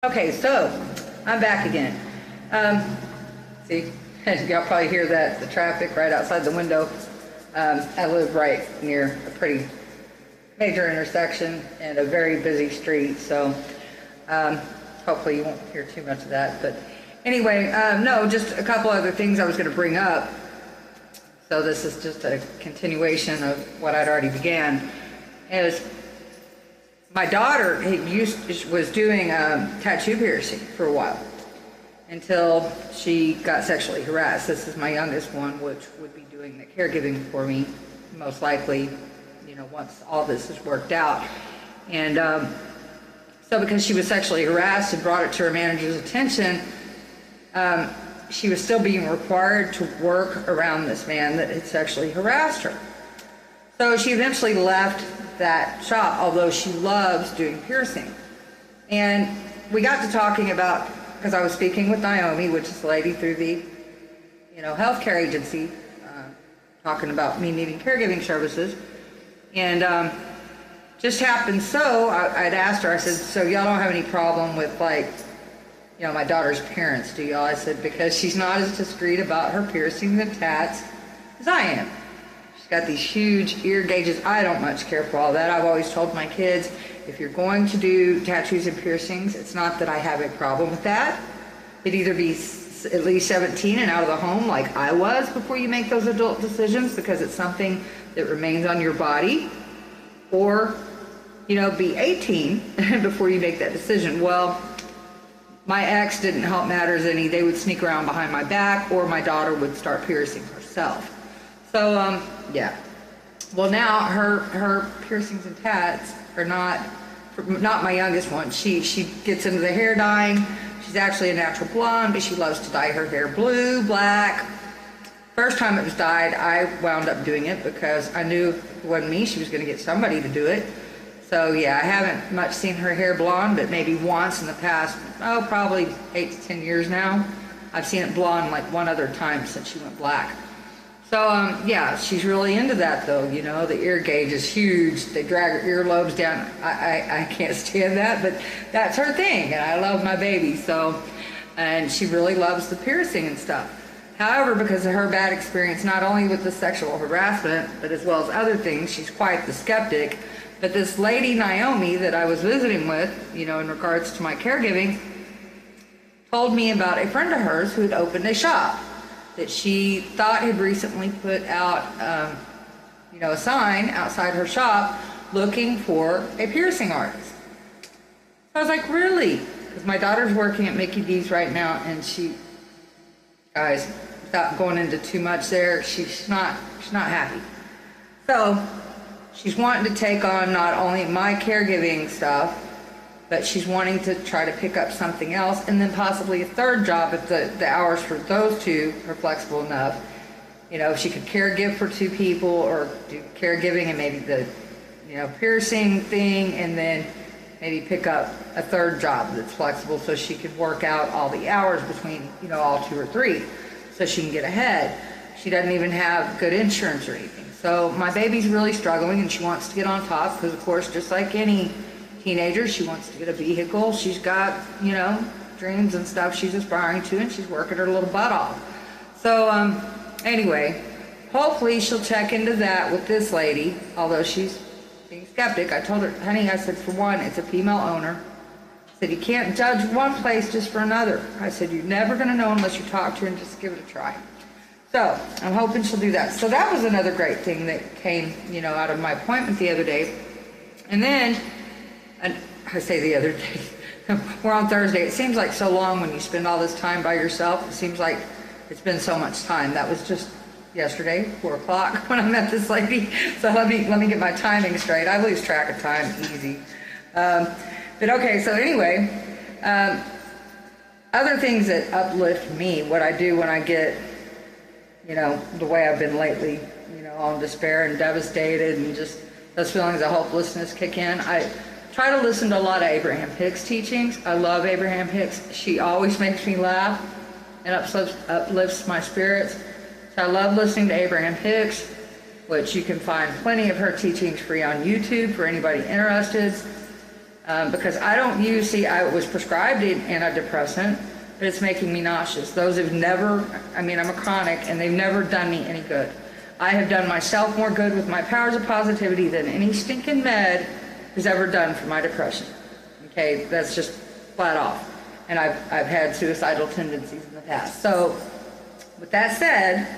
Okay, so I'm back again. See, y'all probably hear that, the traffic right outside the window. I live right near a pretty major intersection and a very busy street, so hopefully you won't hear too much of that. But anyway, no, just a couple other things I was going to bring up. So this is just a continuation of what I'd already began. Is my daughter was doing tattoo piercing for a while until she got sexually harassed. This is my youngest one, which would be doing the caregiving for me, most likely, you know, once all this is worked out. And so because she was sexually harassed and brought it to her manager's attention, she was still being required to work around this man that had sexually harassed her. So she eventually left that shop, although she loves doing piercing. And we got to talking about, because I was speaking with Naomi, which is the lady through the, you know, healthcare agency, talking about me needing caregiving services. And just happened so, I'd asked her, I said, so y'all don't have any problem with, like, you know, my daughter's parents, do y'all? I said, because she's not as discreet about her piercings and tats as I am. Got these huge ear gauges. I don't much care for all that. I've always told my kids, if you're going to do tattoos and piercings, it's not that I have a problem with that. It'd either be at least 17 and out of the home like I was before you make those adult decisions, because it's something that remains on your body, or, you know, be 18 before you make that decision. Well, my ex didn't help matters any. They would sneak around behind my back, or my daughter would start piercing herself. So, yeah. Well, now her piercings and tats are not my youngest one. She gets into the hair dyeing. She's actually a natural blonde, but she loves to dye her hair blue, black. First time it was dyed, I wound up doing it because I knew if it wasn't me, she was going to get somebody to do it. So, yeah, I haven't much seen her hair blonde, but maybe once in the past, probably 8 to 10 years now. I've seen it blonde like one other time since she went black. So, yeah, she's really into that, though, you know. The ear gauge is huge. They drag her earlobes down. I can't stand that, but that's her thing, and I love my baby, so, and she really loves the piercing and stuff. However, because of her bad experience, not only with the sexual harassment, but as well as other things, she's quite the skeptic. But this lady, Naomi, that I was visiting with, you know, in regards to my caregiving, told me about a friend of hers who had opened a shop that she thought had recently put out, you know, a sign outside her shop looking for a piercing artist. So I was like, really? Because my daughter's working at Mickey D's right now, and she, guys, without going into too much there, she's not happy. So she's wanting to take on not only my caregiving stuff, but she's wanting to try to pick up something else, and then possibly a third job if the hours for those two are flexible enough. You know, if she could caregive for 2 people, or do caregiving and maybe the, you know, piercing thing, and then maybe pick up a third job that's flexible so she could work out all the hours between, you know, all 2 or 3, so she can get ahead. She doesn't even have good insurance or anything. So my baby's really struggling, and she wants to get on top because, of course, just like any teenager, she wants to get a vehicle. She's got, you know, dreams and stuff she's aspiring to, and she's working her little butt off. So anyway, hopefully she'll check into that with this lady, although she's being skeptic. I told her, honey, I said, for one, it's a female owner. I said, you can't judge one place just for another. I said, you're never going to know unless you talk to her and just give it a try. So I'm hoping she'll do that. So that was another great thing that came, you know, out of my appointment the other day. And then, and I say the other day, we're on Thursday. It seems like so long when you spend all this time by yourself. It seems like it's been so much time. That was just yesterday, 4 o'clock, when I met this lady. So let me get my timing straight. I lose track of time easy. But okay, so anyway, other things that uplift me, what I do when I get, you know, the way I've been lately, you know, all in despair and devastated, and just those feelings of hopelessness kick in. I try to listen to a lot of Abraham Hicks teachings. I love Abraham Hicks. She always makes me laugh and uplifts my spirits. So I love listening to Abraham Hicks, which you can find plenty of her teachings free on YouTube for anybody interested. because I don't use, see, I was prescribed an antidepressant, but it's making me nauseous. Those have never, I mean, I'm a chronic, and they've never done me any good. I have done myself more good with my powers of positivity than any stinking med has ever done for my depression. Okay, that's just flat off. And I've had suicidal tendencies in the past. So, with that said,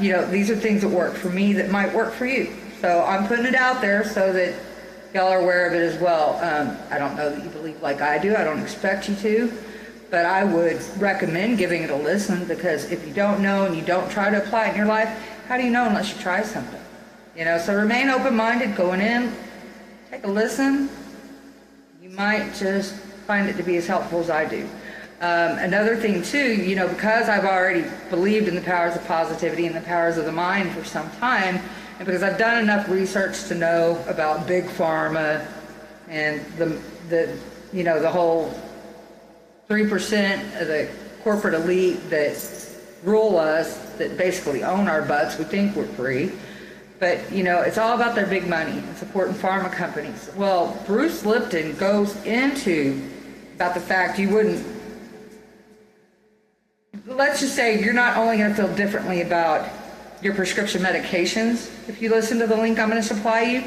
you know, these are things that work for me that might work for you. So I'm putting it out there so that y'all are aware of it as well. I don't know that you believe like I do. I don't expect you to. But I would recommend giving it a listen, because if you don't know and you don't try to apply it in your life, how do you know unless you try something? You know, so remain open-minded going in. Take a listen. You might just find it to be as helpful as I do. Another thing too, you know, because I've already believed in the powers of positivity and the powers of the mind for some time, and because I've done enough research to know about big pharma and the you know, the whole 3% of the corporate elite that rule us, that basically own our butts, we think we're free. But, you know, it's all about their big money and supporting pharma companies. Well, Bruce Lipton goes into about the fact you wouldn't, let's just say you're not only going to feel differently about your prescription medications if you listen to the link I'm going to supply you,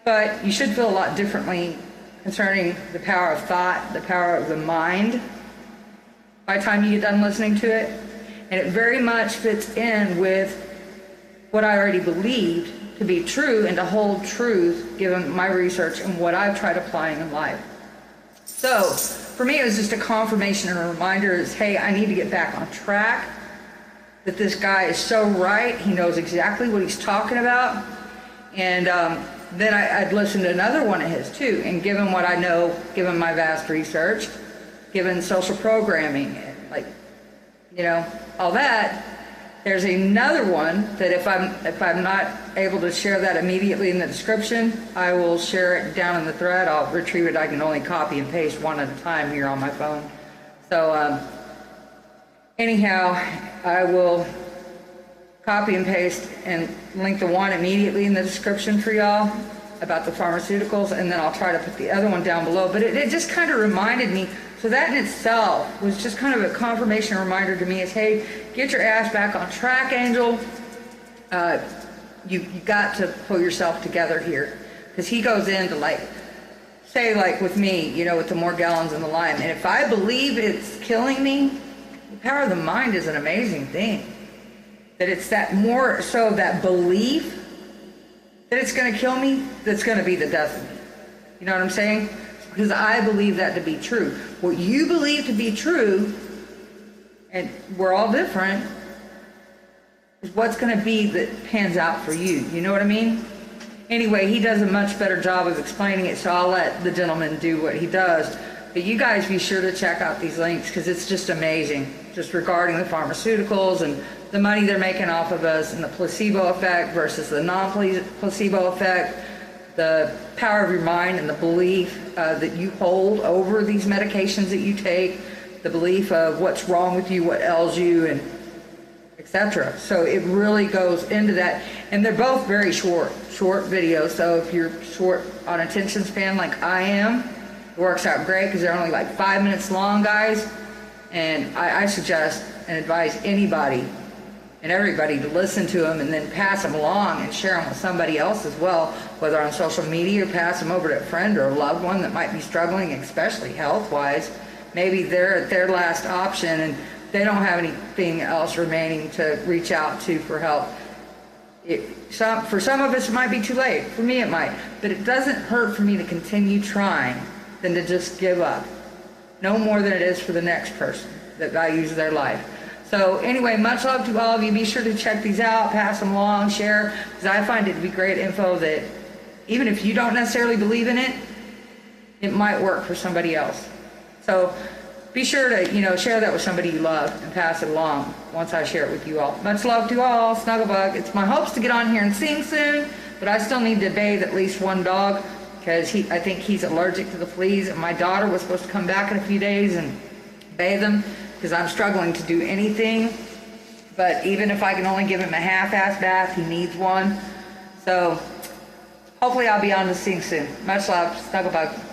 but you should feel a lot differently concerning the power of thought, the power of the mind, by the time you get done listening to it. And it very much fits in with what I already believed to be true and to hold truth given my research and what I've tried applying in life. So for me, it was just a confirmation and a reminder is, hey, I need to get back on track, that this guy is so right. He knows exactly what he's talking about. And then I'd listen to another one of his too. And given what I know, given my vast research, given social programming, like, you know, all that, there's another one that if I'm not able to share that immediately in the description, I will share it down in the thread. I'll retrieve it. I can only copy and paste one at a time here on my phone. So anyhow, I will copy and paste and link the one immediately in the description for y'all about the pharmaceuticals, and then I'll try to put the other one down below. But it just kind of reminded me, so that in itself was just kind of a confirmation reminder to me is, hey, get your ass back on track, Angel. You got to pull yourself together here. Because he goes into, like, say, like with me, you know, with the Morgellons and the Lyme, and if I believe it's killing me, the power of the mind is an amazing thing. That it's that more so that belief that it's going to kill me that's going to be the death of me. You know what I'm saying? Because I believe that to be true. What you believe to be true, and we're all different, is what's going to be that pans out for you. You know what I mean? Anyway, he does a much better job of explaining it, so I'll let the gentleman do what he does. But you guys be sure to check out these links, because it's just amazing, just regarding the pharmaceuticals and the money they're making off of us, and the placebo effect versus the non-placebo effect, the power of your mind and the belief that you hold over these medications that you take, the belief of what's wrong with you, what ails you, and etc. So it really goes into that, and they're both very short videos. So if you're short on attention span like I am, it works out great because they're only like 5 minutes long, guys. And I suggest and advise anybody and everybody to listen to them and then pass them along and share them with somebody else as well, whether on social media, or pass them over to a friend or a loved one that might be struggling, especially health-wise. Maybe they're at their last option and they don't have anything else remaining to reach out to for help. For some of us, it might be too late. For me, it might. But it doesn't hurt for me to continue trying than to just give up. No more than it is for the next person that values their life. So anyway, much love to all of you. Be sure to check these out, pass them along, share, because I find it to be great info that even if you don't necessarily believe in it, it might work for somebody else. So be sure to, you know, share that with somebody you love and pass it along once I share it with you all. Much love to all. Snugglebug. It's my hopes to get on here and sing soon, but I still need to bathe at least one dog because I think he's allergic to the fleas, and my daughter was supposed to come back in a few days and bathe him, because I'm struggling to do anything. But even if I can only give him a half-ass bath, he needs one. So hopefully I'll be on the scene soon. Much love. Snuggle bug.